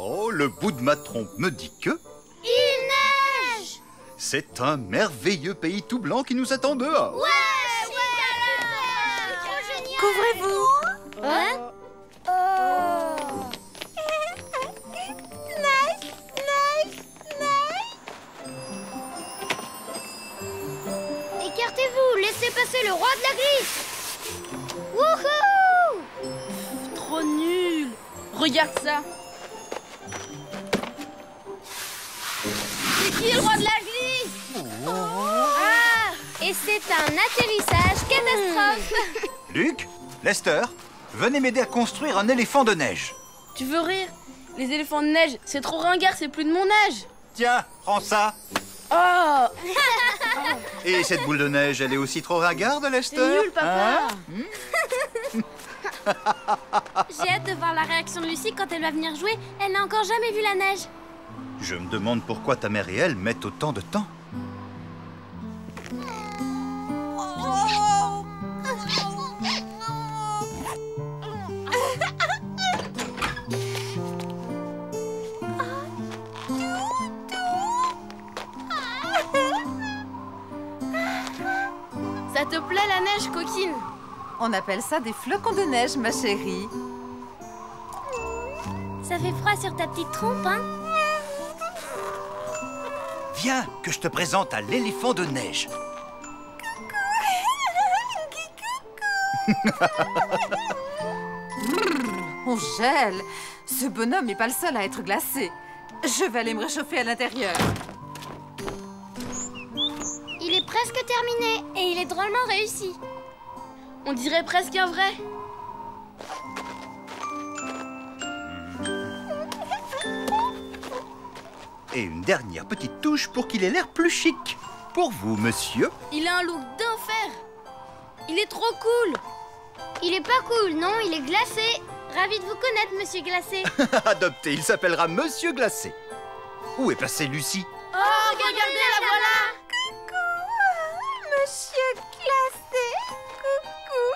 Oh, le bout de ma trompe me dit que... Il neige! C'est un merveilleux pays tout blanc qui nous attend dehors. Ouais, c'est trop génial! Couvrez-vous! Hein? Neige, neige, neige! Écartez-vous, laissez passer le roi de la glisse! Wouhou! Trop nul! Regarde ça! C'est qui le roi de la glisse? Ah! Et c'est un atterrissage catastrophe! Luc, Lester, venez m'aider à construire un éléphant de neige. Tu veux rire? Les éléphants de neige, c'est trop ringard, c'est plus de mon âge! Tiens, prends ça. Oh! Et cette boule de neige, elle est aussi trop ringarde, Lester? C'est nul, papa! Hein? J'ai hâte de voir la réaction de Lucie quand elle va venir jouer. Elle n'a encore jamais vu la neige. Je me demande pourquoi ta mère et elle mettent autant de temps. Ça te plaît la neige, coquine? On appelle ça des flocons de neige, ma chérie. Ça fait froid sur ta petite trompe, hein? Viens, que je te présente à l'éléphant de neige. On gèle. Ce bonhomme n'est pas le seul à être glacé. Je vais aller me réchauffer à l'intérieur. Il est presque terminé et il est drôlement réussi. On dirait presque un vrai. Et une dernière petite touche pour qu'il ait l'air plus chic. Pour vous, monsieur. Il a un look d'enfer. Il est trop cool. Il est pas cool, non, il est glacé. Ravi de vous connaître, monsieur Glacé. Adopté, il s'appellera Monsieur Glacé. Où est passée Lucie? Oh, regardez, la voilà. Coucou, monsieur glacé. Coucou.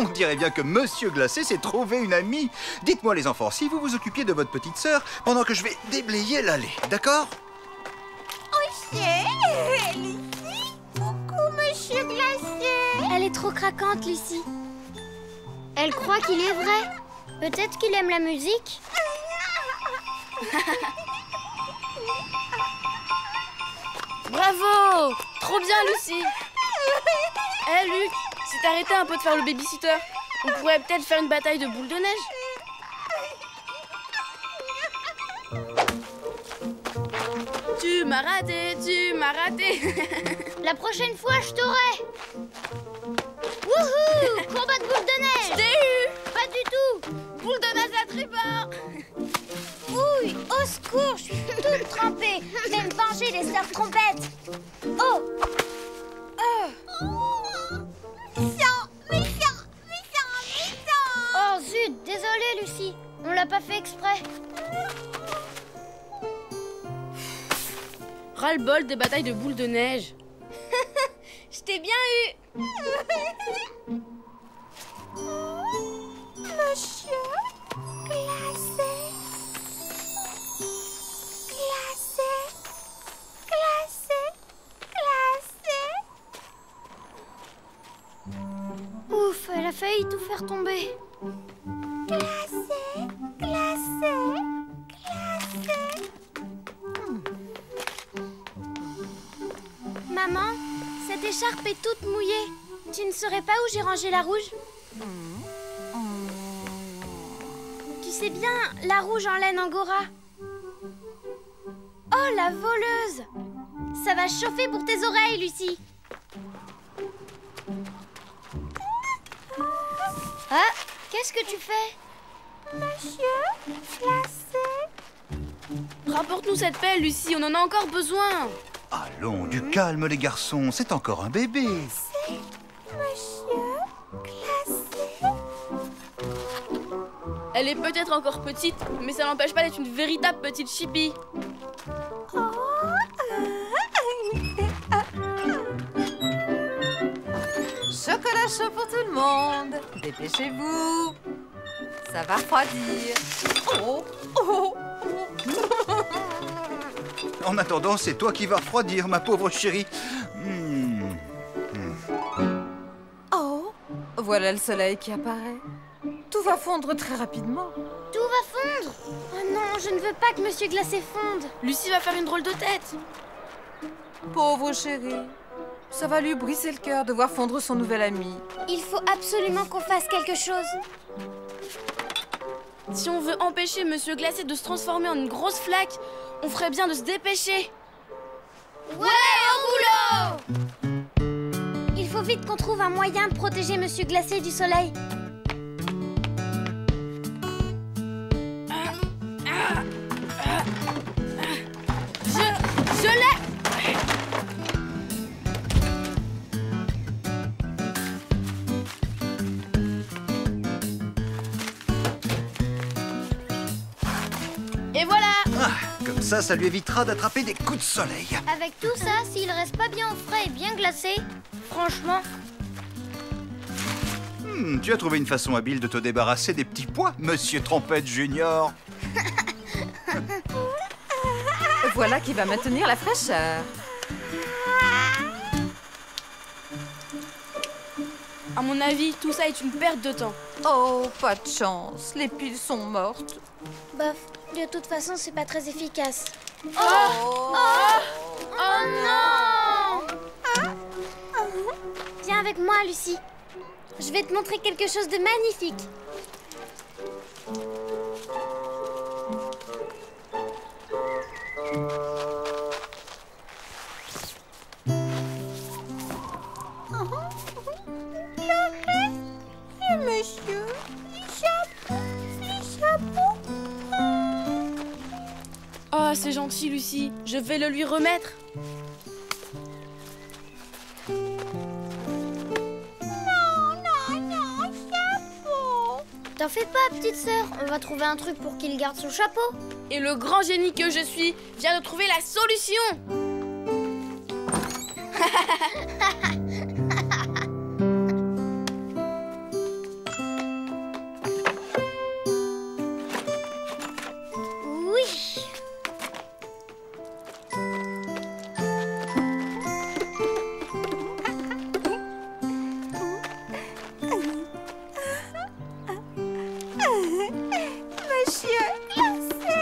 On dirait bien que Monsieur Glacé s'est trouvé une amie. Dites-moi les enfants, si vous vous occupiez de votre petite sœur pendant que je vais déblayer l'allée, d'accord? Lucie. Coucou, monsieur glacé. Elle est trop craquante, Lucie. Elle croit qu'il est vrai. Peut-être qu'il aime la musique. Bravo. Trop bien, Lucie. Eh, Luc, si t'arrêtais un peu de faire le babysitter, on pourrait peut-être faire une bataille de boules de neige. Tu m'as raté, tu m'as raté. La prochaine fois, je t'aurai. Wouhou! Combat de boules de neige. Je t'ai eu. Pas du tout. Boule de neige à tribord. Ouille, au secours, je suis toute trempée. Je vais me venger des sœurs trompettes. Oh! Oh zut, désolée Lucie. On l'a pas fait exprès. Ras-le-bol des batailles de boules de neige. Je t'ai bien eu. Monsieur glacé. Glacé. Glacé. Glacé. Ouf, elle a failli tout faire tomber. Glacé. Glacé. Glacé. Maman, cette écharpe est toute mouillée. Tu ne saurais pas où j'ai rangé la rouge? Tu sais bien, la rouge en laine angora. Oh, la voleuse! Ça va chauffer pour tes oreilles, Lucie. Ah, qu'est-ce que tu fais? Monsieur glacé. Rapporte-nous cette pelle, Lucie, on en a encore besoin. Allons, du calme les garçons, c'est encore un bébé. Monsieur Glacé. Elle est peut-être encore petite, mais ça n'empêche pas d'être une véritable petite chipie. Chocolat chaud pour tout le monde. Dépêchez-vous. Ça va refroidir. Oh, oh, oh. En attendant, c'est toi qui vas refroidir, ma pauvre chérie. Oh, voilà le soleil qui apparaît. Tout va fondre très rapidement. Tout va fondre. Oh non, je ne veux pas que Monsieur Glacé fonde. Lucie va faire une drôle de tête. Pauvre chérie. Ça va lui briser le cœur de voir fondre son nouvel ami. Il faut absolument qu'on fasse quelque chose. Si on veut empêcher Monsieur Glacé de se transformer en une grosse flaque, on ferait bien de se dépêcher. Ouais, au boulot! Il faut vite qu'on trouve un moyen de protéger Monsieur Glacé du soleil. Je l'ai! Et voilà! Ah, comme ça lui évitera d'attraper des coups de soleil. Avec tout ça, s'il reste pas bien au frais et bien glacé, franchement... Tu as trouvé une façon habile de te débarrasser des petits pois, Monsieur Trompette Junior. Voilà qui va maintenir la fraîcheur. À mon avis, tout ça est une perte de temps. Oh, pas de chance. Les piles sont mortes. Bof, de toute façon, c'est pas très efficace. Oh, Oh non! Viens avec moi, Lucie. Je vais te montrer quelque chose de magnifique. Monsieur, les chapeaux. Oh, c'est gentil, Lucie. Je vais le lui remettre. T'en fais pas, petite sœur. On va trouver un truc pour qu'il garde son chapeau. Et le grand génie que je suis vient de trouver la solution. Oui. Monsieur Glacé.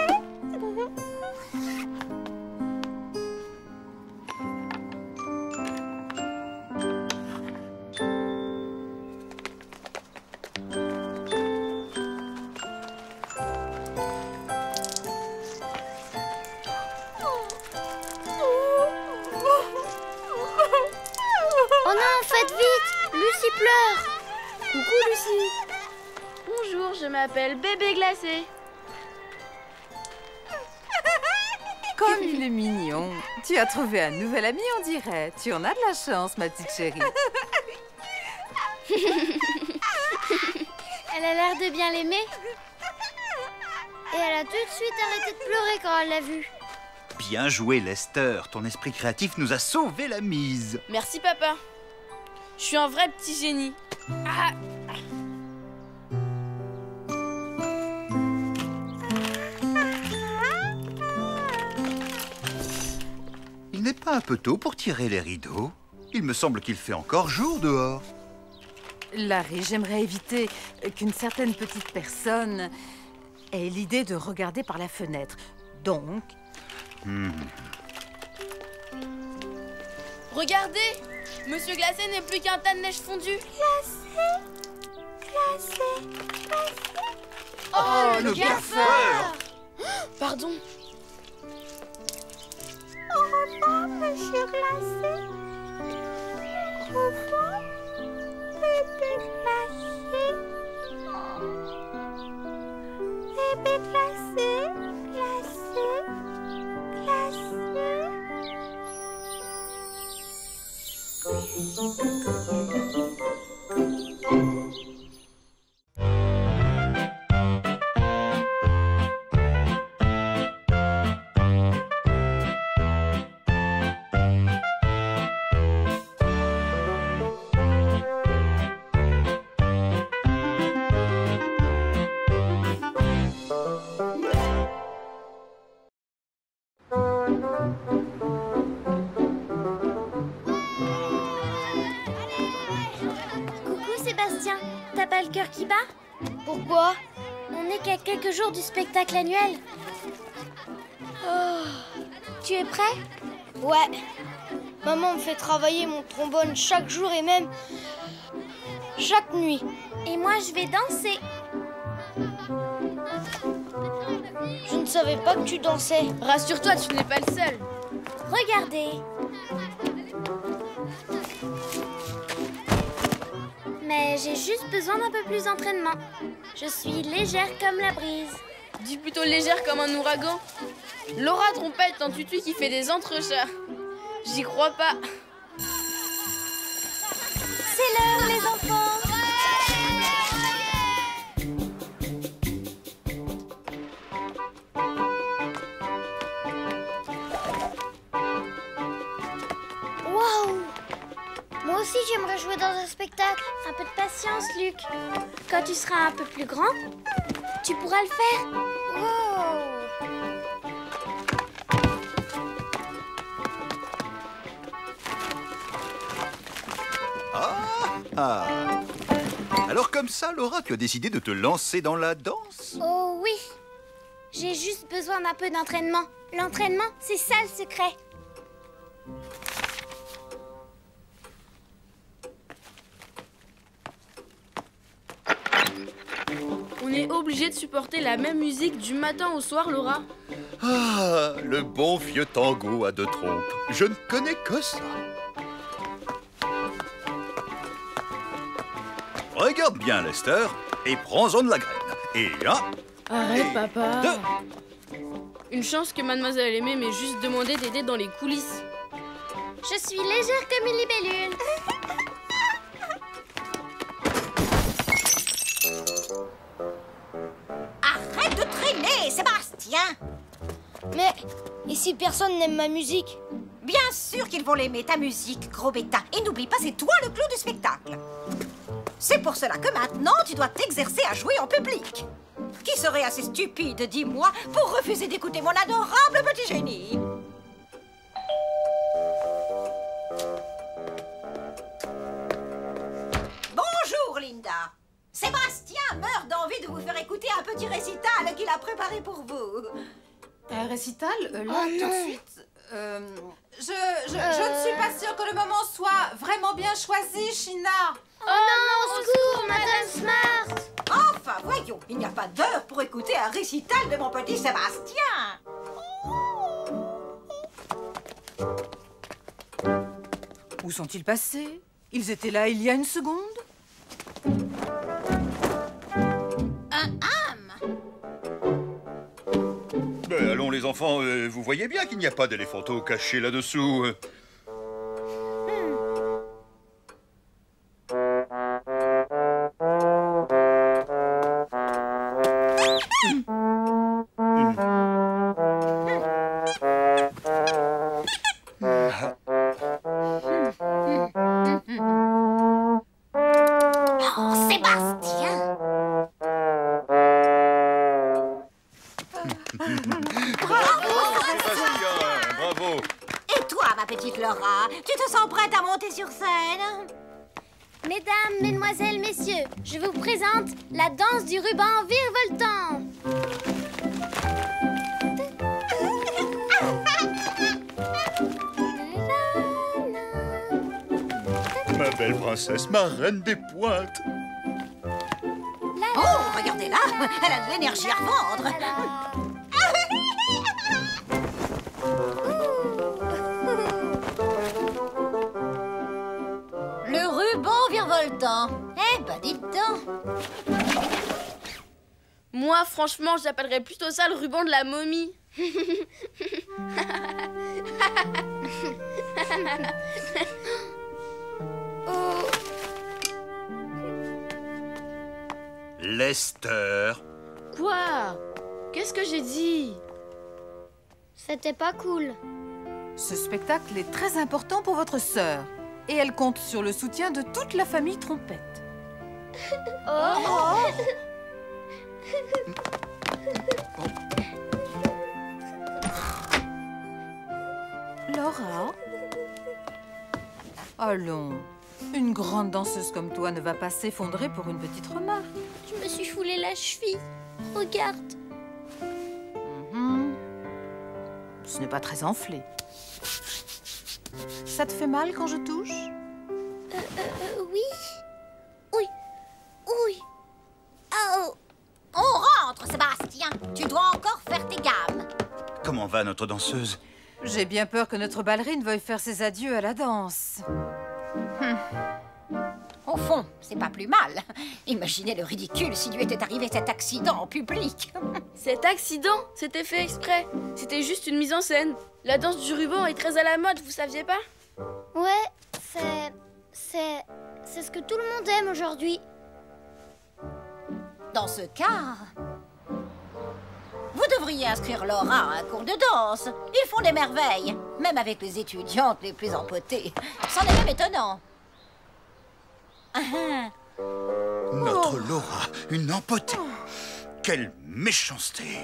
Oh non, faites vite! Lucie pleure! Coucou, Lucie. Bonjour, je m'appelle Bébé Glacé. comme il est mignon. Tu as trouvé un nouvel ami, on dirait. Tu en as de la chance, ma petite chérie. Elle a l'air de bien l'aimer. Et elle a tout de suite arrêté de pleurer quand elle l'a vu. Bien joué, Lester. Ton esprit créatif nous a sauvé la mise. Merci, papa. Je suis un vrai petit génie. Ah. Il n'est pas un peu tôt pour tirer les rideaux? Il me semble qu'il fait encore jour dehors. Larry, j'aimerais éviter qu'une certaine petite personne ait l'idée de regarder par la fenêtre. Donc... Regardez, Monsieur Glacé n'est plus qu'un tas de neige fondue. Glacé. Oh, le gaffeur! Pardon. Au revoir, Monsieur Glacé. Au revoir, bébé glacé. Bébé glacé, glacé. Coucou Sébastien, t'as pas le cœur qui bat? Pourquoi? On n'est qu'à quelques jours du spectacle annuel. Tu es prêt? Ouais. Maman me fait travailler mon trombone chaque jour et même chaque nuit. Et moi je vais danser. Je ne savais pas que tu dansais. Rassure-toi, tu n'es pas le seul. Regardez. Mais j'ai juste besoin d'un peu plus d'entraînement. Je suis légère comme la brise. Dis plutôt légère comme un ouragan. Laura Trompette en tutu qui fait des entrechats. J'y crois pas. C'est l'heure les enfants. Waouh! Moi aussi j'aimerais jouer dans un spectacle. Un peu de patience Luc. Quand tu seras un peu plus grand, tu pourras le faire. Wow! Ah. Alors comme ça, Laura, tu as décidé de te lancer dans la danse? Oh oui. J'ai juste besoin d'un peu d'entraînement. L'entraînement, c'est ça le secret. On est obligé de supporter la même musique du matin au soir, Laura. Ah, le bon vieux tango à deux trompes. Je ne connais que ça. Regarde bien, Lester, et prends-en de la graine. Et un, Arrête, papa. deux. Une chance que mademoiselle Aimée m'ait juste demandé d'aider dans les coulisses. Je suis légère comme une libellule. Arrête de traîner, Sébastien! Mais, et si personne n'aime ma musique? Bien sûr qu'ils vont l'aimer, ta musique, gros bêta. Et n'oublie pas, c'est toi le clou du spectacle. C'est pour cela que maintenant, tu dois t'exercer à jouer en public. Qui serait assez stupide, dis-moi, pour refuser d'écouter mon adorable petit génie? Bonjour, Linda. Sébastien meurt d'envie de vous faire écouter un petit récital qu'il a préparé pour vous. Un récital, là, Oh tout de non. suite je ne suis pas sûre que le moment soit vraiment bien choisi, China. Oh non, au secours, Madame Smart. Enfin, voyons, il n'y a pas d'heure pour écouter un récital de mon petit Sébastien. Où sont-ils passés? Ils étaient là il y a une seconde. Ben, allons les enfants, vous voyez bien qu'il n'y a pas d'éléphanto caché là-dessous. Oh, Sébastien! Sébastien, bravo. Et toi, ma petite Laura, tu te sens prête à monter sur scène? Mesdames, mesdemoiselles, messieurs, je vous présente la danse du ruban virevoltant. Ma belle princesse, ma reine des pointes. Oh, regardez-la, elle a de l'énergie à revendre. Le ruban virevoltant. Eh ben, dites donc. Moi, franchement, j'appellerais plutôt ça le ruban de la momie. Lester. Quoi? Qu'est-ce que j'ai dit? C'était pas cool. Ce spectacle est très important pour votre sœur. Et elle compte sur le soutien de toute la famille Trompette. Laura? Allons, une grande danseuse comme toi ne va pas s'effondrer pour une petite remarque. Je me suis foulé la cheville. Regarde. Ce n'est pas très enflé. Ça te fait mal quand je touche? Oui. Oui. Oui. Oh. On rentre, Sébastien. Tu dois encore faire tes gammes. Comment va notre danseuse? J'ai bien peur que notre ballerine veuille faire ses adieux à la danse. Au fond, c'est pas plus mal. Imaginez le ridicule s'il lui était arrivé cet accident en public. Cet accident, c'était fait exprès. C'était juste une mise en scène. La danse du ruban est très à la mode, vous saviez pas? Ouais, c'est ce que tout le monde aime aujourd'hui. Dans ce cas, vous devriez inscrire Laura à un cours de danse. Ils font des merveilles, même avec les étudiantes les plus empotées. C'en est même étonnant. Notre Laura, une empotée. Quelle méchanceté.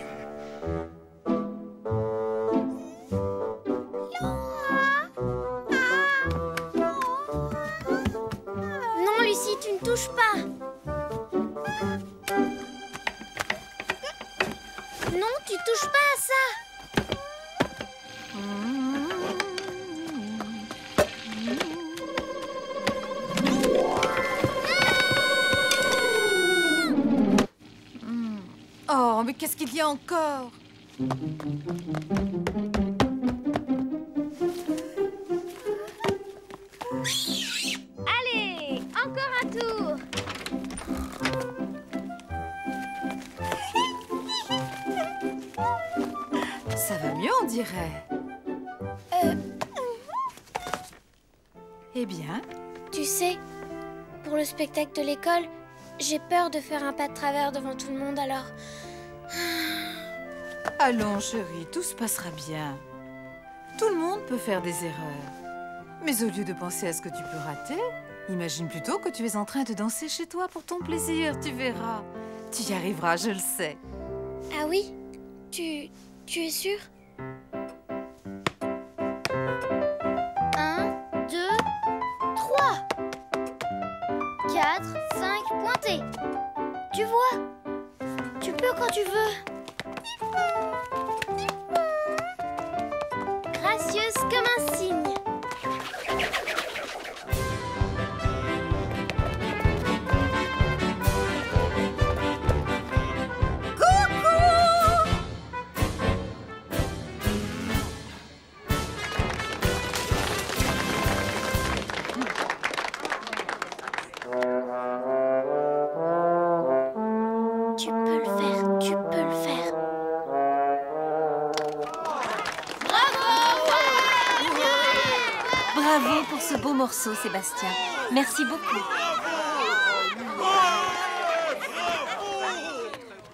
Non, Lucie, tu ne touches pas. Non, tu touches pas à ça. Oh, mais qu'est-ce qu'il y a encore? Allez, encore un tour. Ça va mieux, on dirait. Eh bien? Tu sais, pour le spectacle de l'école, j'ai peur de faire un pas de travers devant tout le monde, alors... Allons, chérie, tout se passera bien. Tout le monde peut faire des erreurs. Mais au lieu de penser à ce que tu peux rater, imagine plutôt que tu es en train de danser chez toi pour ton plaisir, tu verras. Tu y arriveras, je le sais. Ah oui? Tu es sûr? 1, 2, 3. 4, 5, pointé. Tu vois? Tu peux quand tu veux. Gracieuse comme un cygne. Tu peux le faire, tu peux le faire. Bravo pour ce beau morceau, Sébastien. Merci beaucoup.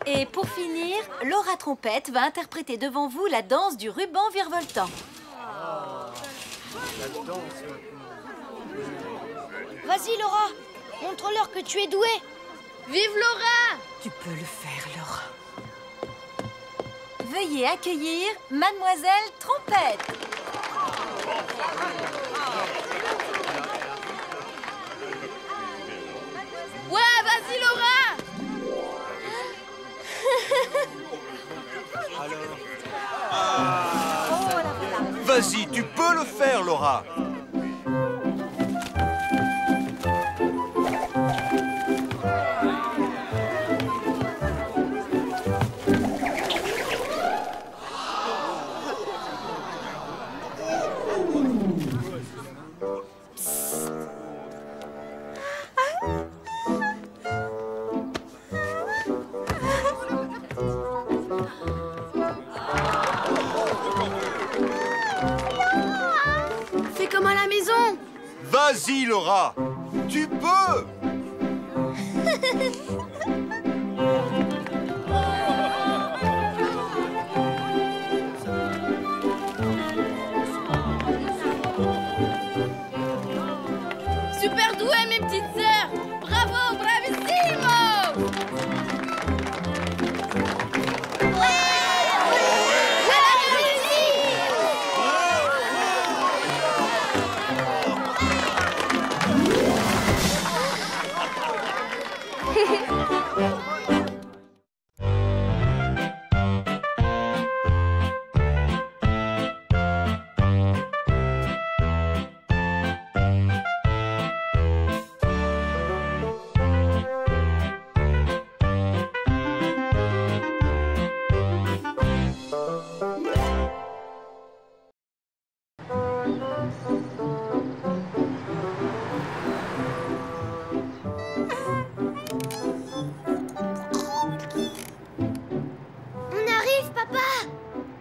Et pour finir, Laura Trompette va interpréter devant vous la danse du ruban virevoltant. Vas-y, Laura. Montre-leur que tu es douée. Vive Laura! Tu peux le faire, Laura. Veuillez accueillir Mademoiselle Trompette. Ouais, vas-y Laura! Vas-y, tu peux le faire, Laura. Fais comme à la maison! Vas-y, Laura. Tu peux.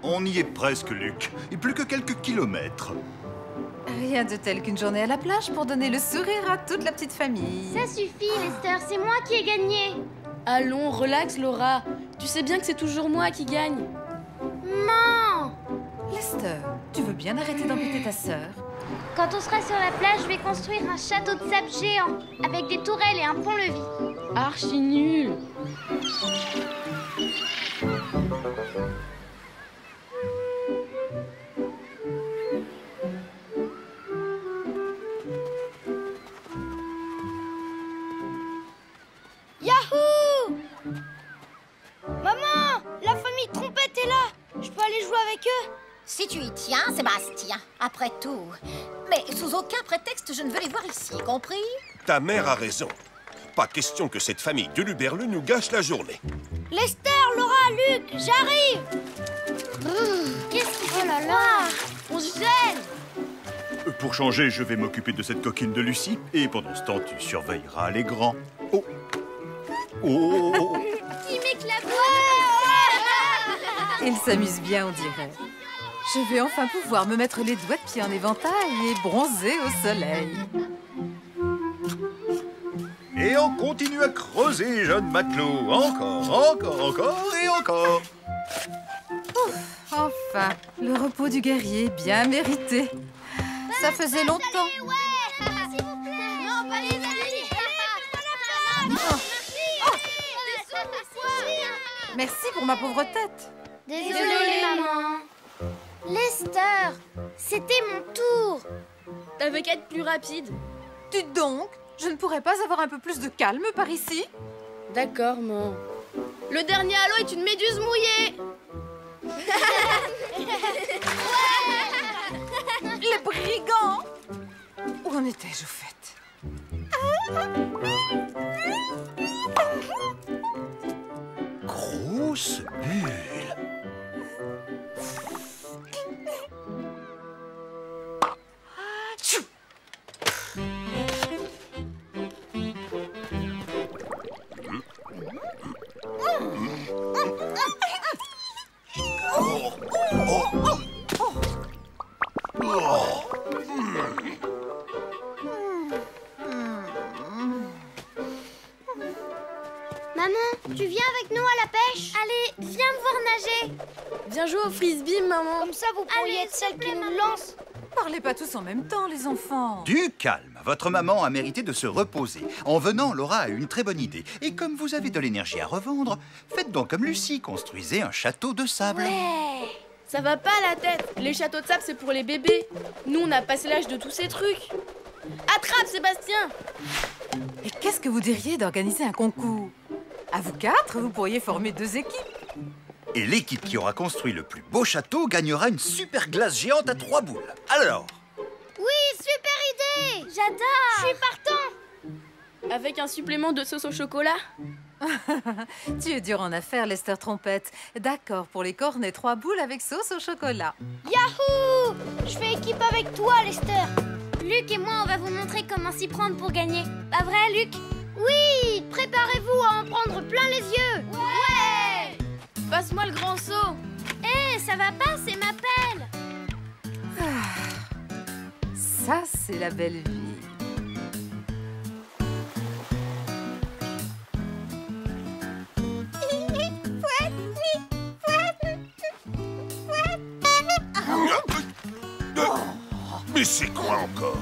On y est presque, Luc. Et plus que quelques kilomètres. Rien de tel qu'une journée à la plage pour donner le sourire à toute la petite famille. Ça suffit, Lester, c'est moi qui ai gagné. Allons, relax, Laura. Tu sais bien que c'est toujours moi qui gagne. Non! Lester, tu veux bien arrêter d'embêter ta sœur? Quand on sera sur la plage, je vais construire un château de sable géant, avec des tourelles et un pont-levis. Archi nul. Yahoo! Maman, la famille Trompette est là. Je peux aller jouer avec eux? Si tu y tiens, Sébastien, après tout. Mais sous aucun prétexte, je ne veux les voir ici, compris? Ta mère a raison. Pas question que cette famille de Luberlu nous gâche la journée. Lester, Laura, Luc, j'arrive. Qu'est-ce qu'il faut? Oh là là, on se gêne. Pour changer, je vais m'occuper de cette coquine de Lucie. Et pendant ce temps, tu surveilleras les grands. Oh! Oh! Qui m'éclabousse. Il s'amuse bien, on dirait. Je vais enfin pouvoir me mettre les doigts de pied en éventail et bronzer au soleil. Et on continue à creuser, jeune matelot. Encore et encore. Enfin, le repos du guerrier, bien mérité. Ça faisait longtemps. S'il vous plaît. Non, pas les amis. Merci pour ma pauvre tête. Désolée, maman. Lester, c'était mon tour. T'avais qu'à être plus rapide. Dites donc, je ne pourrais pas avoir un peu plus de calme par ici? D'accord, maman. Le dernier halo est une méduse mouillée. Les brigands! Où en étais-je au fait? Grosse bulle. Maman, tu viens avec nous à la pêche? Allez, viens me voir nager. Viens jouer au frisbee, maman. Comme ça, vous pourriez être celle qui nous lance. Parlez pas tous en même temps, les enfants. Du calme. Votre maman a mérité de se reposer. En venant, Laura a une très bonne idée. Et comme vous avez de l'énergie à revendre, faites donc comme Lucie, construisez un château de sable. Ouais. Ça va pas la tête. Les châteaux de sable, c'est pour les bébés. Nous, on a passé l'âge de tous ces trucs. Attrape, Sébastien. Et qu'est-ce que vous diriez d'organiser un concours? À vous quatre, vous pourriez former 2 équipes. Et l'équipe qui aura construit le plus beau château gagnera une super glace géante à 3 boules. Alors, Oui, super idée. J'adore. Je suis partant. Avec un supplément de sauce au chocolat. Tu es dur en affaires, Lester Trompette. D'accord, pour les cornets, 3 boules avec sauce au chocolat. Yahoo! Je fais équipe avec toi, Lester. Luc et moi, on va vous montrer comment s'y prendre pour gagner. Pas vrai, Luc? Oui! Préparez-vous à en prendre plein les yeux. Ouais! Passe-moi le grand seau. Hé, ça va pas, c'est ma pelle. Ça, c'est la belle vie. Mais c'est quoi encore?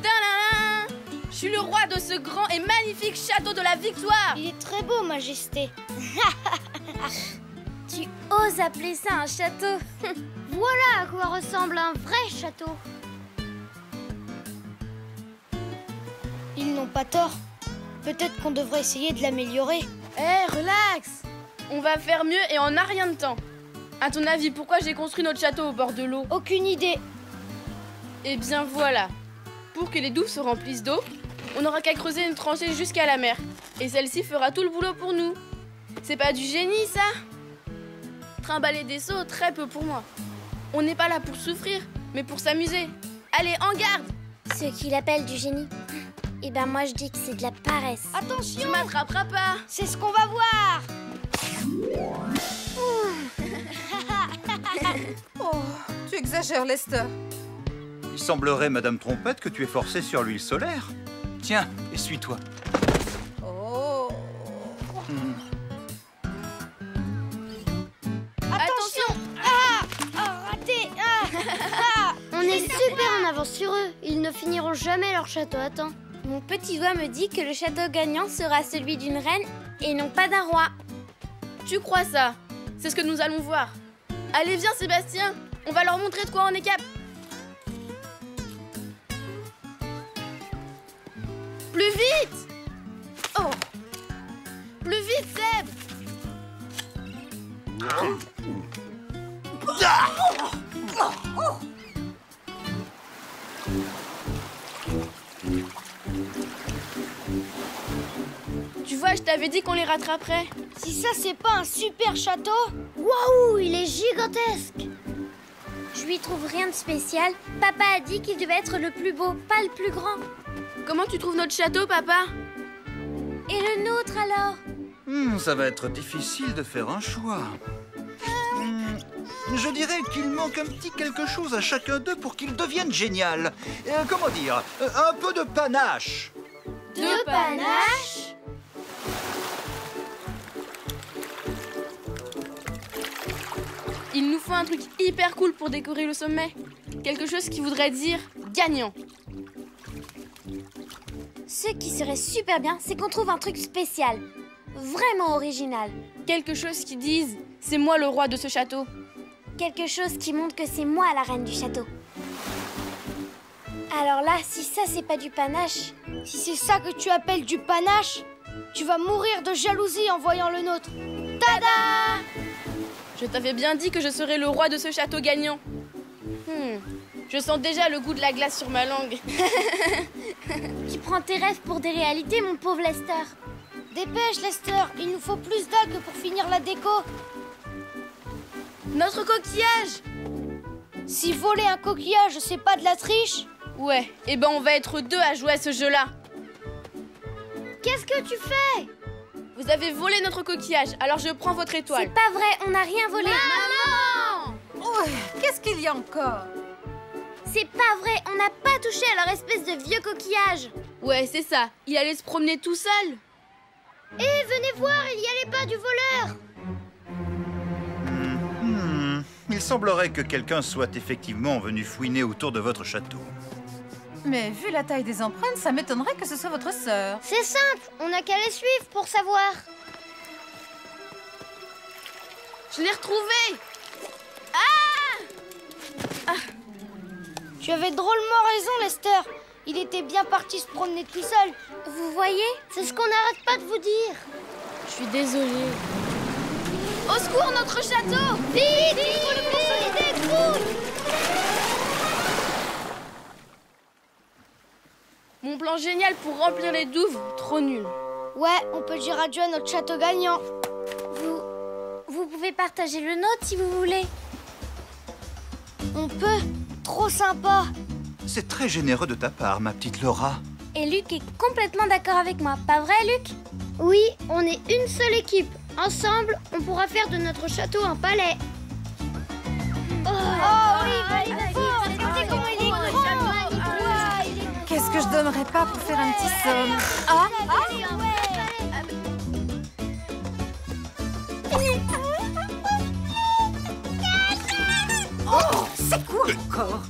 Tadam! Je suis le roi de ce grand et magnifique château de la Victoire. Il est très beau, Majesté. Tu oses appeler ça un château? Voilà à quoi ressemble un vrai château. Ils n'ont pas tort. Peut-être qu'on devrait essayer de l'améliorer. Relax. On va faire mieux et on n'a rien de temps. À ton avis, pourquoi j'ai construit notre château au bord de l'eau? Aucune idée. Eh bien voilà. Pour que les douves se remplissent d'eau, on n'aura qu'à creuser une tranchée jusqu'à la mer. Et celle-ci fera tout le boulot pour nous. C'est pas du génie, ça? Trimballer des seaux, très peu pour moi. On n'est pas là pour souffrir, mais pour s'amuser. Allez, en garde! Ce qu'il appelle du génie. Eh ben moi je dis que c'est de la paresse. Tu m'attraperas pas. C'est ce qu'on va voir. Oh, tu exagères, Lester. Il semblerait, Madame Trompette, que tu es forcée sur l'huile solaire. Tiens, essuie-toi. Oh. Attention. Raté. On est super en avance sur eux. Ils ne finiront jamais leur château à temps. Mon petit doigt me dit que le château gagnant sera celui d'une reine et non pas d'un roi. Tu crois ça? C'est ce que nous allons voir. Allez, viens Sébastien. On va leur montrer de quoi on est capable. Plus vite! Oh! Plus vite, Seb! Tu vois, je t'avais dit qu'on les rattraperait. Si ça c'est pas un super château, waouh, il est gigantesque. Je lui trouve rien de spécial. Papa a dit qu'il devait être le plus beau, pas le plus grand. Comment tu trouves notre château, papa? Et le nôtre alors? Ça va être difficile de faire un choix. Je dirais qu'il manque un petit quelque chose à chacun d'eux pour qu'il devienne génial. Comment dire? Un peu de panache. De panache? Il nous faut un truc hyper cool pour décorer le sommet. Quelque chose qui voudrait dire gagnant. Ce qui serait super bien, c'est qu'on trouve un truc spécial. Vraiment original. Quelque chose qui dise c'est moi le roi de ce château. Quelque chose qui montre que c'est moi la reine du château. Alors là, si ça c'est pas du panache... Si c'est ça que tu appelles du panache, tu vas mourir de jalousie en voyant le nôtre. Tada! Je t'avais bien dit que je serais le roi de ce château gagnant. Je sens déjà le goût de la glace sur ma langue. Tu prends tes rêves pour des réalités, mon pauvre Lester. Dépêche, Lester, il nous faut plus d'algues pour finir la déco. Notre coquillage! Si voler un coquillage, c'est pas de la triche? Ouais, et ben on va être deux à jouer à ce jeu-là. Qu'est-ce que tu fais? Vous avez volé notre coquillage, alors je prends votre étoile. C'est pas vrai, on n'a rien volé. Maman! Oh, qu'est-ce qu'il y a encore? C'est pas vrai, on n'a pas touché à leur espèce de vieux coquillage. Ouais, c'est ça, il allait se promener tout seul. Eh, venez voir, il y a les pas du voleur. Il semblerait que quelqu'un soit effectivement venu fouiner autour de votre château. Mais vu la taille des empreintes, ça m'étonnerait que ce soit votre sœur. C'est simple, on n'a qu'à les suivre pour savoir. Je l'ai retrouvé. Tu avais drôlement raison, Lester. Il était bien parti se promener tout seul. Vous voyez, c'est ce qu'on n'arrête pas de vous dire. Je suis désolée. Au secours, notre château! Vite, il faut le consolider, cool. Mon plan génial pour remplir les douves, trop nul. Ouais, on peut dire adieu à notre château gagnant. Vous pouvez partager le nôtre si vous voulez. On peut. Trop sympa. C'est très généreux de ta part, ma petite Laura. Et Luc est complètement d'accord avec moi, pas vrai, Luc? Oui, on est une seule équipe. Ensemble, on pourra faire de notre château un palais. Oh oui, il fort. Regardez comment il est grand. Qu'est-ce que je donnerais pas pour faire un petit somme? Oh, c'est quoi encore?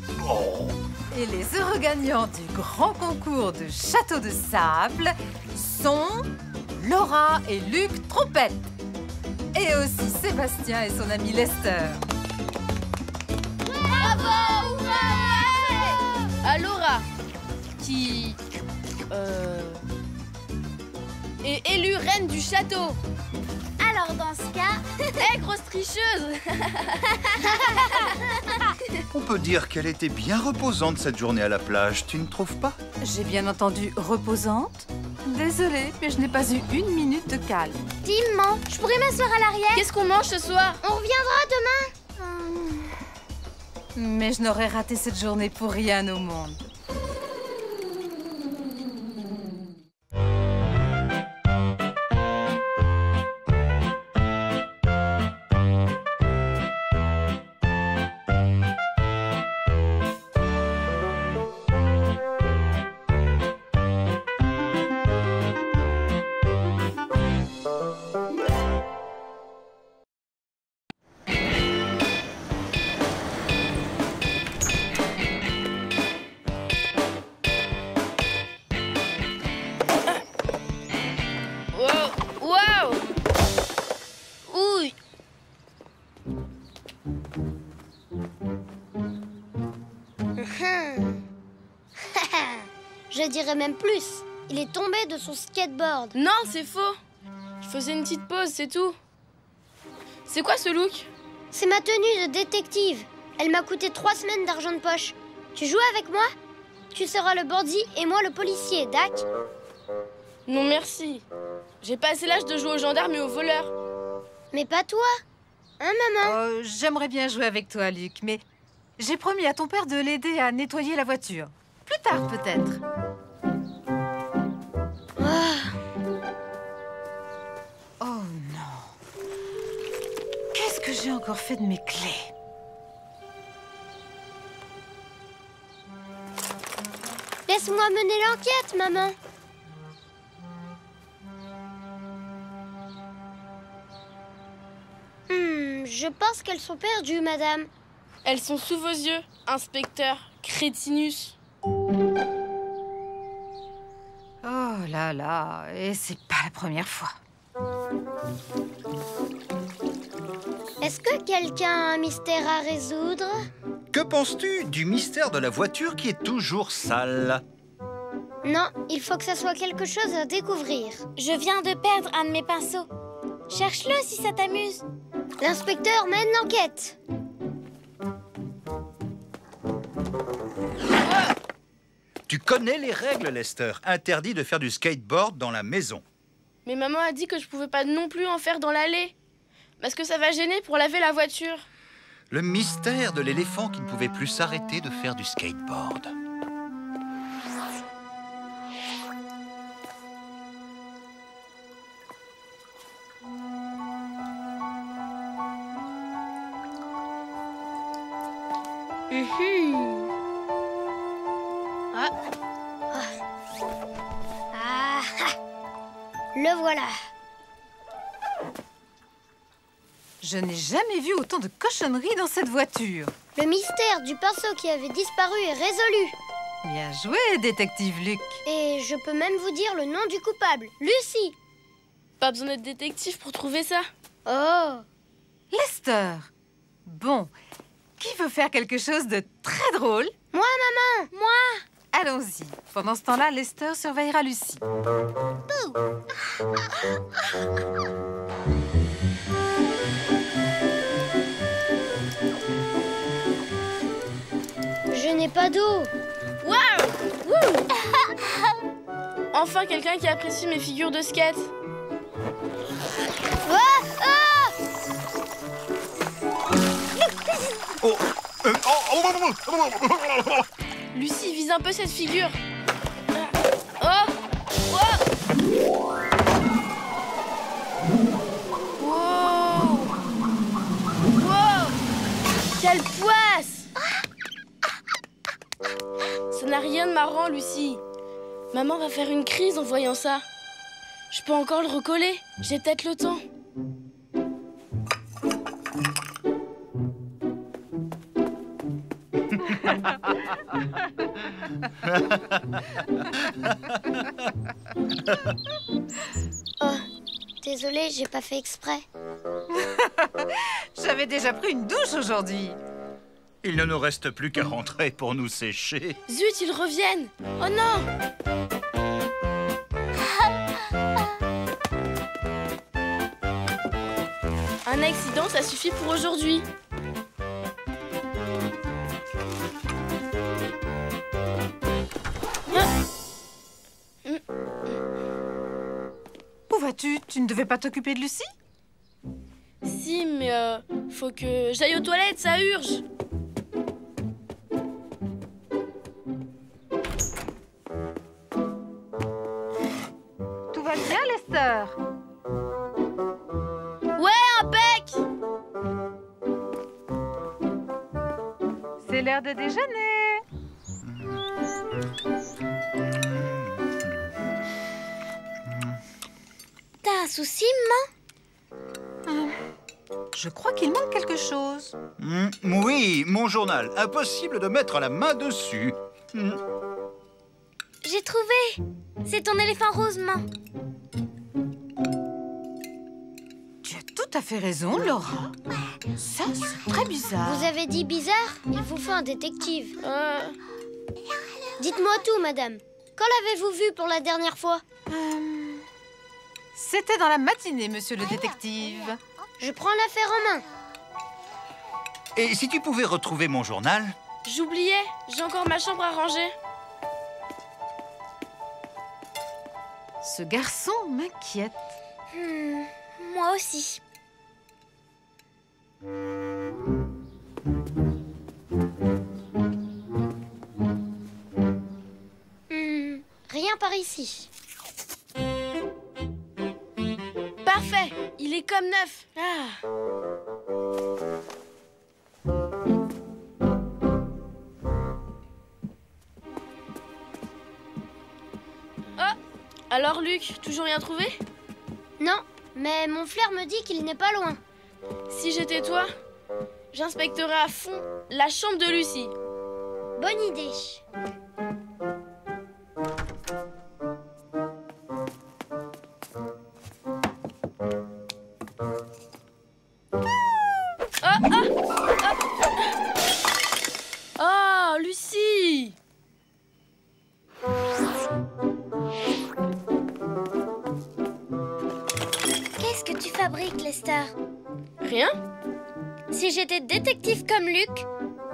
Et les heureux gagnants du grand concours de château de sable sont Laura et Luc Trompette. Et aussi Sébastien et son ami Lester. Bravo! À Laura, qui... est élue reine du château. Alors dans ce cas... Hé, grosse tricheuse! On peut dire qu'elle était bien reposante cette journée à la plage, tu ne trouves pas? J'ai bien entendu reposante. Désolée, mais je n'ai pas eu une minute de calme. Dimement, je pourrais m'asseoir à l'arrière. Qu'est-ce qu'on mange ce soir? On reviendra demain. Mais je n'aurais raté cette journée pour rien au monde. dirais même plus. Il est tombé de son skateboard. Non, c'est faux. Je faisais une petite pause, c'est tout. C'est quoi ce look? C'est ma tenue de détective. Elle m'a coûté 3 semaines d'argent de poche. Tu joues avec moi? Tu seras le bandit et moi le policier, Dac? Non, merci. J'ai passé l'âge de jouer aux gendarmes et aux voleurs. Mais pas toi. Hein, maman? J'aimerais bien jouer avec toi, Luc, mais j'ai promis à ton père de l'aider à nettoyer la voiture. Plus tard, peut-être. Oh non. Qu'est-ce que j'ai encore fait de mes clés? Laisse-moi mener l'enquête, maman. Je pense qu'elles sont perdues, madame. Elles sont sous vos yeux, inspecteur Crétinus. Oh là là, et c'est pas la première fois. Est-ce que quelqu'un a un mystère à résoudre? Que penses-tu du mystère de la voiture qui est toujours sale? Non, il faut que ça soit quelque chose à découvrir. Je viens de perdre un de mes pinceaux. Cherche-le si ça t'amuse. L'inspecteur mène l'enquête. Tu connais les règles, Lester. Interdit de faire du skateboard dans la maison. Mais maman a dit que je pouvais pas non plus en faire dans l'allée. Parce que ça va gêner pour laver la voiture. Le mystère de l'éléphant qui ne pouvait plus s'arrêter de faire du skateboard. Le voilà. Je n'ai jamais vu autant de cochonneries dans cette voiture. Le mystère du pinceau qui avait disparu est résolu. Bien joué, détective Luc. Et je peux même vous dire le nom du coupable, Lucie. Pas besoin d'être détective pour trouver ça. Oh. Lester. Bon, qui veut faire quelque chose de très drôle? Moi, maman. Moi. Allons-y. Pendant ce temps-là, Lester surveillera Lucie. Je n'ai pas d'eau. Waouh! Enfin quelqu'un qui apprécie mes figures de skate. Lucie vise un peu cette figure. Oh! Oh! Wow! Wow! Quelle poisse! Ça n'a rien de marrant, Lucie. Maman va faire une crise en voyant ça. Je peux encore le recoller. J'ai peut-être le temps. Oh, désolée, j'ai pas fait exprès. J'avais déjà pris une douche aujourd'hui. Il ne nous reste plus qu'à rentrer pour nous sécher. Zut, ils reviennent! Oh non! Un accident, ça suffit pour aujourd'hui. Où vas-tu? Tu ne devais pas t'occuper de Lucie? Si, mais faut que j'aille aux toilettes, ça urge. Tout va bien, Lester? Ouais, impec! C'est l'heure de déjeuner. T'as un souci, maman? Je crois qu'il manque quelque chose. Oui, mon journal. Impossible de mettre la main dessus. J'ai trouvé. C'est ton éléphant rose, maman. Tu as tout à fait raison, Laura. Ça, c'est très bizarre. Vous avez dit bizarre? Il vous faut un détective. Dites-moi tout, madame. Quand l'avez-vous vu pour la dernière fois? C'était dans la matinée, monsieur le détective. Je prends l'affaire en main. Et si tu pouvais retrouver mon journal? J'oubliais, j'ai encore ma chambre à ranger. Ce garçon m'inquiète. Moi aussi. Rien par ici. Parfait, il est comme neuf. Ah. Oh, alors Luc, toujours rien trouvé? Non, mais mon flair me dit qu'il n'est pas loin. Si j'étais toi, j'inspecterais à fond la chambre de Lucie. Bonne idée. Oh, Lucie! Qu'est-ce que tu fabriques, Lester? Rien? Si j'étais détective comme Luc,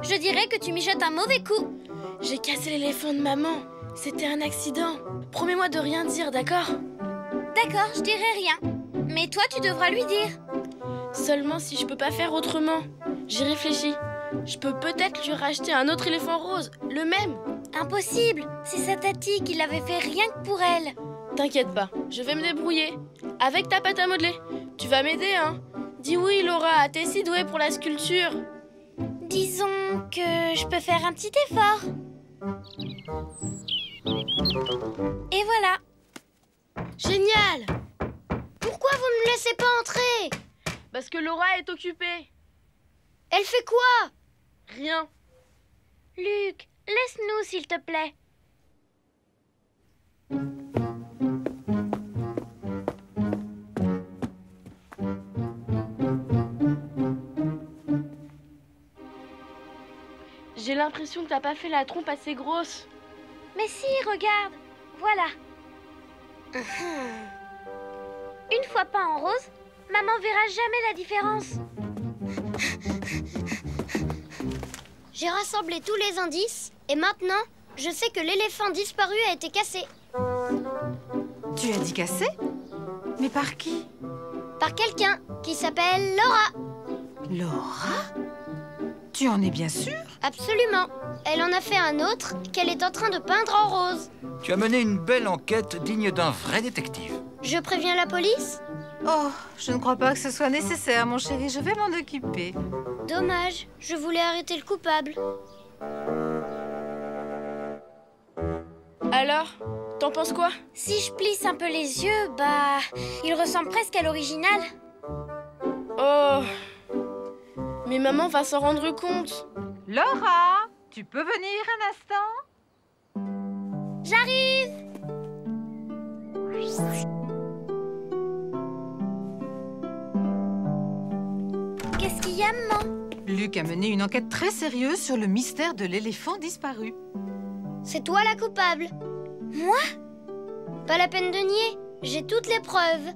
je dirais que tu m'y jettes un mauvais coup. J'ai cassé l'éléphant de maman. C'était un accident. Promets-moi de rien dire, d'accord? D'accord, je dirai rien. Mais toi, tu devras lui dire. Seulement si je peux pas faire autrement. J'ai réfléchi. Je peux peut-être lui racheter un autre éléphant rose, le même. Impossible. C'est sa tati qui l'avait fait rien que pour elle. T'inquiète pas, je vais me débrouiller. Avec ta pâte à modeler. Tu vas m'aider, hein? Dis oui, Laura, t'es si douée pour la sculpture. Disons que je peux faire un petit effort. Et voilà. Génial! Pourquoi vous ne me laissez pas entrer? Parce que Laura est occupée. Elle fait quoi? Rien. Luc, laisse-nous s'il te plaît. J'ai l'impression que t'as pas fait la trompe assez grosse. Mais si, regarde. Voilà. Une fois peint en rose, maman verra jamais la différence. J'ai rassemblé tous les indices et maintenant, je sais que l'éléphant disparu a été cassé. Tu as dit cassé? Mais par qui? Par quelqu'un qui s'appelle Laura. Laura? Tu en es bien sûre? Absolument. Elle en a fait un autre qu'elle est en train de peindre en rose. Tu as mené une belle enquête digne d'un vrai détective. Je préviens la police? Oh, je ne crois pas que ce soit nécessaire, mon chéri. Je vais m'en occuper. Dommage, je voulais arrêter le coupable. Alors, t'en penses quoi? Si je plisse un peu les yeux, bah... il ressemble presque à l'original. Oh... Mais maman va s'en rendre compte. Laura, tu peux venir un instant? J'arrive! Qu'est-ce qu'il y a, maman? Luc a mené une enquête très sérieuse sur le mystère de l'éléphant disparu. C'est toi la coupable. Moi? Pas la peine de nier, j'ai toutes les preuves.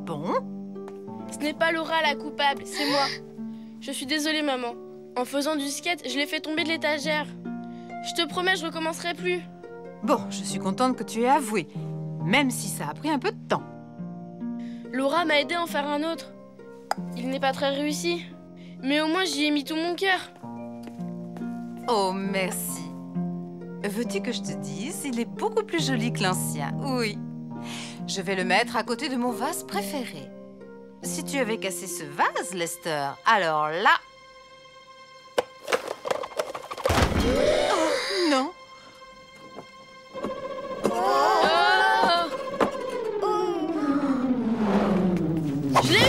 Bon, Ce n'est pas Laura la coupable, c'est moi. Je suis désolée, maman. En faisant du skate, je l'ai fait tomber de l'étagère. Je te promets, je recommencerai plus. bon, je suis contente que tu aies avoué, même si ça a pris un peu de temps. Laura m'a aidé à en faire un autre. Il n'est pas très réussi. Mais au moins, j'y ai mis tout mon cœur. Oh, merci. Veux-tu que je te dise, il est beaucoup plus joli que l'ancien, oui. Je vais le mettre à côté de mon vase préféré. Si tu avais cassé ce vase, Lester, alors là... Oh, non. Oh! Je l'ai eu!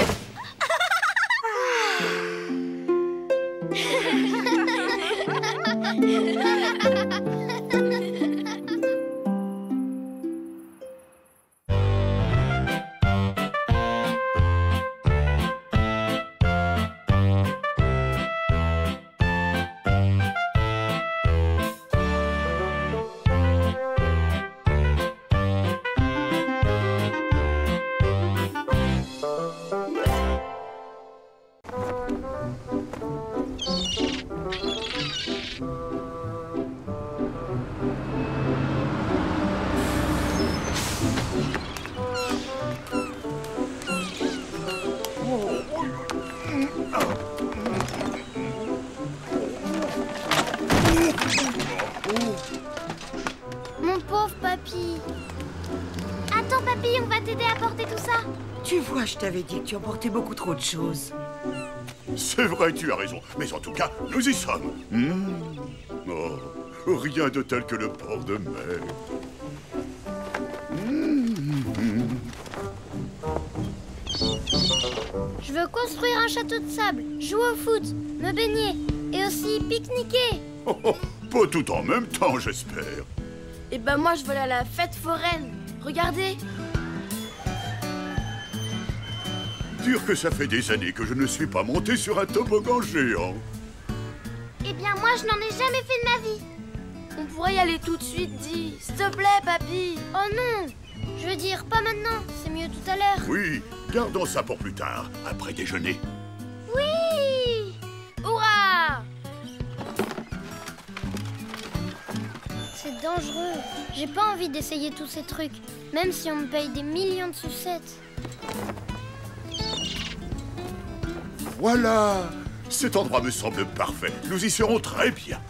Mon pauvre papy. Attends, papy, on va t'aider à porter tout ça. Tu vois, je t'avais dit que tu emportais beaucoup trop de choses. C'est vrai, tu as raison. Mais en tout cas, nous y sommes. Oh, rien de tel que le port de mer. Je veux construire un château de sable, jouer au foot, me baigner et aussi pique-niquer. Oh, oh, pas tout en même temps, j'espère. Et ben moi je veux aller à la fête foraine. Regardez. Dire que ça fait des années que je ne suis pas monté sur un toboggan géant. Eh bien, moi, je n'en ai jamais fait de ma vie. On pourrait y aller tout de suite, dis. S'il te plaît, papy. Oh non! Je veux dire, pas maintenant. C'est mieux tout à l'heure. Oui, gardons ça pour plus tard, après déjeuner. Oui! Hurrah! C'est dangereux. J'ai pas envie d'essayer tous ces trucs, même si on me paye des millions de sucettes. Voilà! Cet endroit me semble parfait. Nous y serons très bien.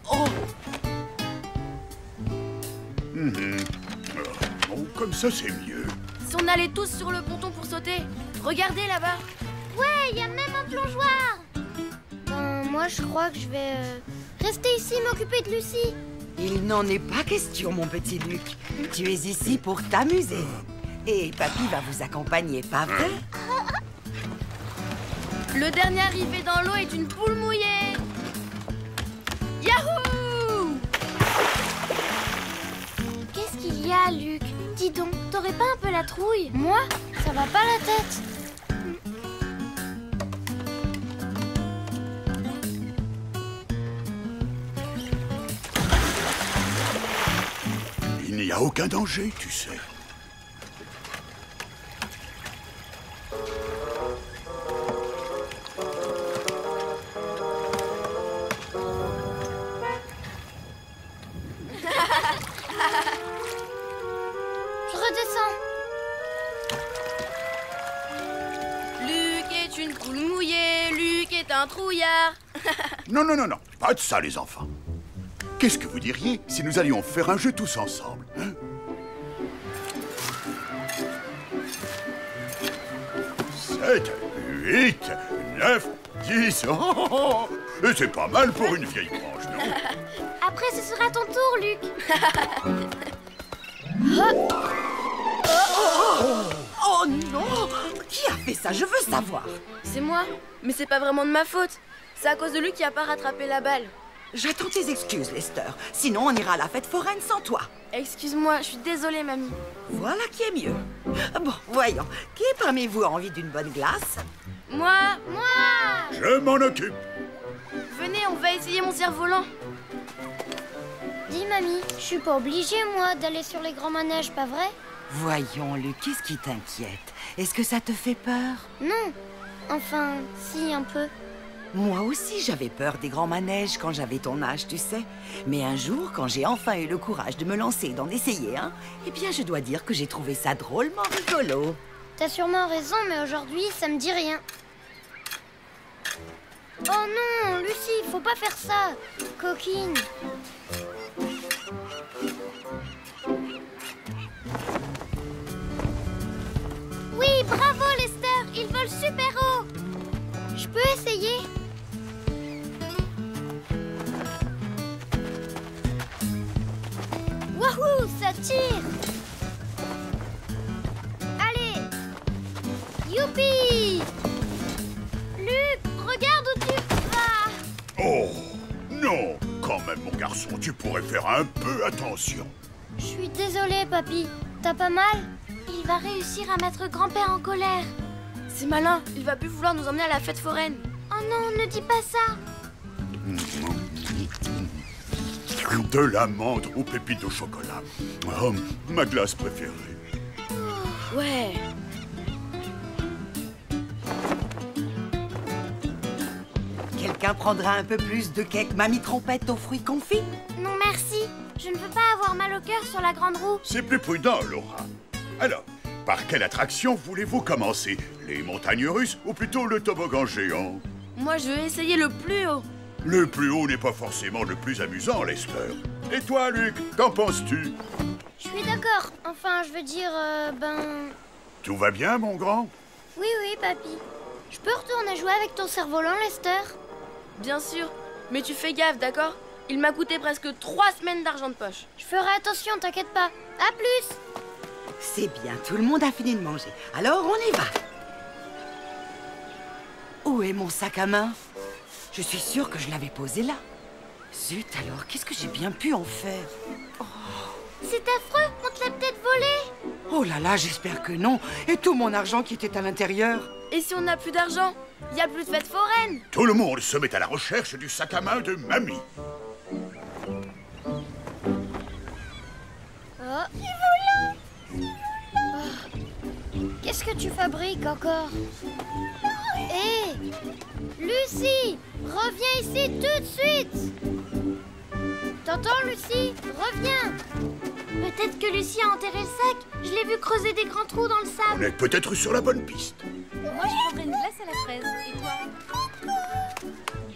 Oh! Oh, comme ça, c'est mieux. Si on allait tous sur le ponton pour sauter. Regardez là-bas. Ouais, il y a même un plongeoir. Ben, moi, je crois que je vais rester ici m'occuper de Lucie. Il n'en est pas question, mon petit Luc. Tu es ici pour t'amuser. Et papy va vous accompagner, pas vrai? Le dernier arrivé dans l'eau est une poule mouillée. Yahoo! Qu'est-ce qu'il y a, Luc? Dis donc, t'aurais pas un peu la trouille? Moi? Ça va pas la tête. Il n'y a aucun danger, tu sais. Je redescends. Luc est une poule mouillée. Luc est un trouillard. Non, non, non, non. Pas de ça, les enfants. Qu'est-ce que vous diriez si nous allions faire un jeu tous ensemble, hein? 7, 8, 9, 10. Oh, et c'est pas mal pour une vieille branche, non? Après, ce sera ton tour, Luc. Oh non! Qui a fait ça? Je veux savoir. C'est moi. Mais c'est pas vraiment de ma faute. C'est à cause de lui qui a pas rattrapé la balle. J'attends tes excuses, Lester. Sinon, on ira à la fête foraine sans toi. Excuse-moi, je suis désolée, mamie. Voilà qui est mieux. Bon, voyons. Qui parmi vous a envie d'une bonne glace? Moi, Je m'en occupe. venez, on va essayer mon cerf-volant. Dis, mamie, je suis pas obligée, moi, d'aller sur les grands manèges, pas vrai? Voyons, Luc, qu'est-ce qui t'inquiète? Est-ce que ça te fait peur? Non. Enfin, si, un peu. Moi aussi, j'avais peur des grands manèges quand j'avais ton âge, tu sais. Mais un jour, quand j'ai enfin eu le courage de me lancer et d'en essayer un, eh bien, je dois dire que j'ai trouvé ça drôlement rigolo. T'as sûrement raison, mais aujourd'hui, ça me dit rien. Oh non, Lucie, faut pas faire ça. Coquine. Oui, bravo, Lester. Il vole super haut. Je peux essayer? Wouhou, ça tire. Allez. Youpi. Luc, regarde où tu vas. Oh, non. Quand même, mon garçon, tu pourrais faire un peu attention. Je suis désolée, papy. T'as pas mal? Il va réussir à mettre grand-père en colère. C'est malin, il va plus vouloir nous emmener à la fête foraine. Oh non, ne dis pas ça. De l'amande aux pépites au chocolat. Oh, ma glace préférée. Ouais. Quelqu'un prendra un peu plus de cake Mamie Trompette aux fruits confits? Non, merci. Je ne veux pas avoir mal au cœur sur la grande roue. C'est plus prudent, Laura. Alors, par quelle attraction voulez-vous commencer? Les montagnes russes ou plutôt le toboggan géant? Moi, je vais essayer le plus haut. Le plus haut n'est pas forcément le plus amusant, Lester. Et toi, Luc, qu'en penses-tu? Je suis d'accord. Enfin, je veux dire, Tout va bien, mon grand? Oui, oui, papy. Je peux retourner jouer avec ton cerf-volant, Lester? Bien sûr. Mais tu fais gaffe, d'accord? Il m'a coûté presque 3 semaines d'argent de poche. Je ferai attention, t'inquiète pas. À plus. C'est bien, tout le monde a fini de manger. Alors, on y va. Où est mon sac à main? Je suis sûre que je l'avais posé là. Zut, alors, qu'est-ce que j'ai bien pu en faire? C'est affreux, on te l'a peut-être volé. Oh là là, j'espère que non. Et tout mon argent qui était à l'intérieur? Et si on n'a plus d'argent? Il n'y a plus de fête foraine. Tout le monde se met à la recherche du sac à main de Mamie. Oh. Qu'est-ce que tu fabriques encore? Hé, Lucie, reviens ici tout de suite. T'entends, Lucie? Reviens. Peut-être que Lucie a enterré le sac. Je l'ai vu creuser des grands trous dans le On sable. est peut-être sur la bonne piste. Moi, je prendrais une glace à la fraise. Et toi?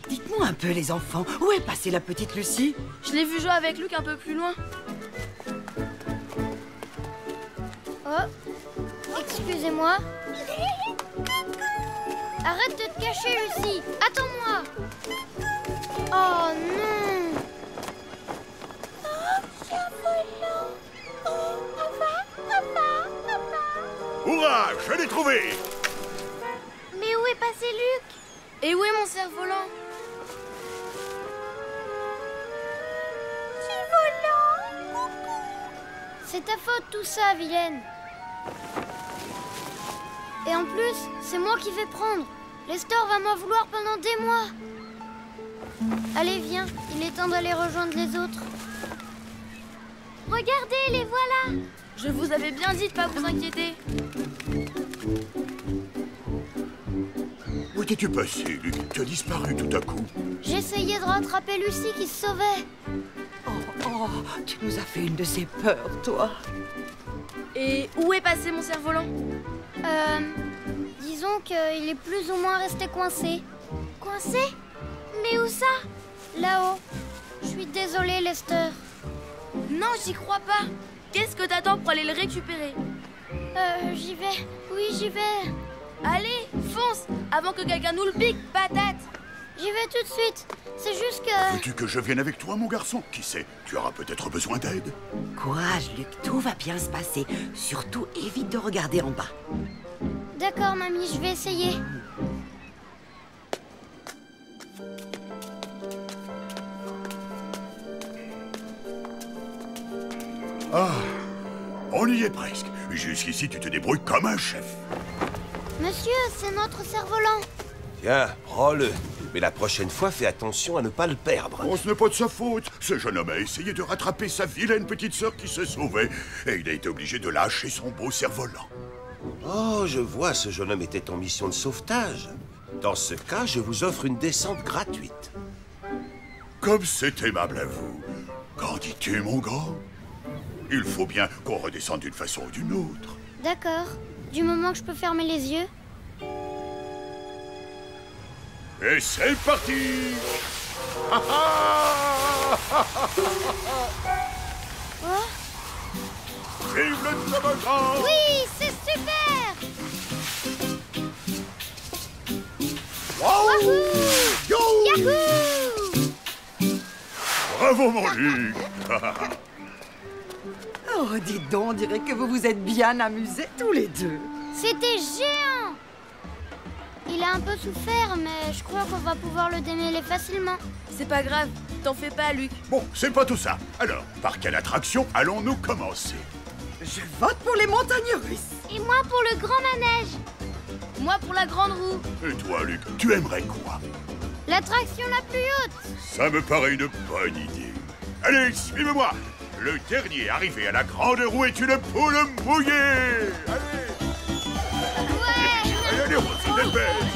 Dites-moi un peu, les enfants, où est passée la petite Lucie? Je l'ai vu jouer avec Luc un peu plus loin. Oh, excusez-moi. Arrête de te cacher, Lucie. Attends-moi. Oh non. Hurrah, je l'ai trouvé! Mais où est passé Luc? Et où est mon cerf-volant? C'est ta faute tout ça, vilaine. Et en plus, c'est moi qui vais prendre. Lester va m'en vouloir pendant des mois. Allez, viens, il est temps d'aller rejoindre les autres. Regardez, les voilà. Je vous avais bien dit de pas vous inquiéter. Où étais-tu passé, Luc? Tu as disparu tout à coup. J'essayais de rattraper Lucie qui se sauvait. Oh, tu nous as fait une de ces peurs, toi. Et où est passé mon cerf-volant? Disons qu'il est plus ou moins resté coincé. Coincé? Mais où ça? Là-haut. Je suis désolée, Lester. Non, j'y crois pas. Qu'est-ce que t'attends pour aller le récupérer? J'y vais. Oui, j'y vais. Allez, fonce, avant que quelqu'un nous le pique, patate. J'y vais tout de suite. C'est juste que... Veux-tu que je vienne avec toi, mon garçon? Qui sait, tu auras peut-être besoin d'aide. Courage, Luc, tout va bien se passer. Surtout, évite de regarder en bas. D'accord, mamie, je vais essayer. Ah, on y est presque. Jusqu'ici, tu te débrouilles comme un chef. Monsieur, c'est notre cerf-volant. Tiens, prends-le. Mais la prochaine fois, fais attention à ne pas le perdre. Oh, ce n'est pas de sa faute. Ce jeune homme a essayé de rattraper sa vilaine petite sœur qui se sauvait. Et il a été obligé de lâcher son beau cerf-volant. Oh, je vois, ce jeune homme était en mission de sauvetage. Dans ce cas, je vous offre une descente gratuite. Comme c'est aimable à vous. Qu'en dis-tu, mon grand? Il faut bien qu'on redescende d'une façon ou d'une autre. D'accord. Du moment que je peux fermer les yeux. Et c'est parti! Oh, Vive le toboggan! oui, c'est super! Wow! Yo! Yahoo! Bravo, mon Luc! Oh, dites donc, on dirait que vous vous êtes bien amusés tous les deux. C'était géant! Il a un peu souffert, mais je crois qu'on va pouvoir le démêler facilement. C'est pas grave, t'en fais pas, Luc. Bon, c'est pas tout ça. Alors, par quelle attraction allons-nous commencer? Je vote pour les montagnes russes. Et moi pour le grand manège. Moi pour la grande roue. Et toi, Luc, tu aimerais quoi? L'attraction la plus haute. Ça me paraît une bonne idée. Allez, suivez-moi. Le dernier arrivé à la grande roue est une poule mouillée. Allez. Ouais. Allez, Rosy, vous êtes belle.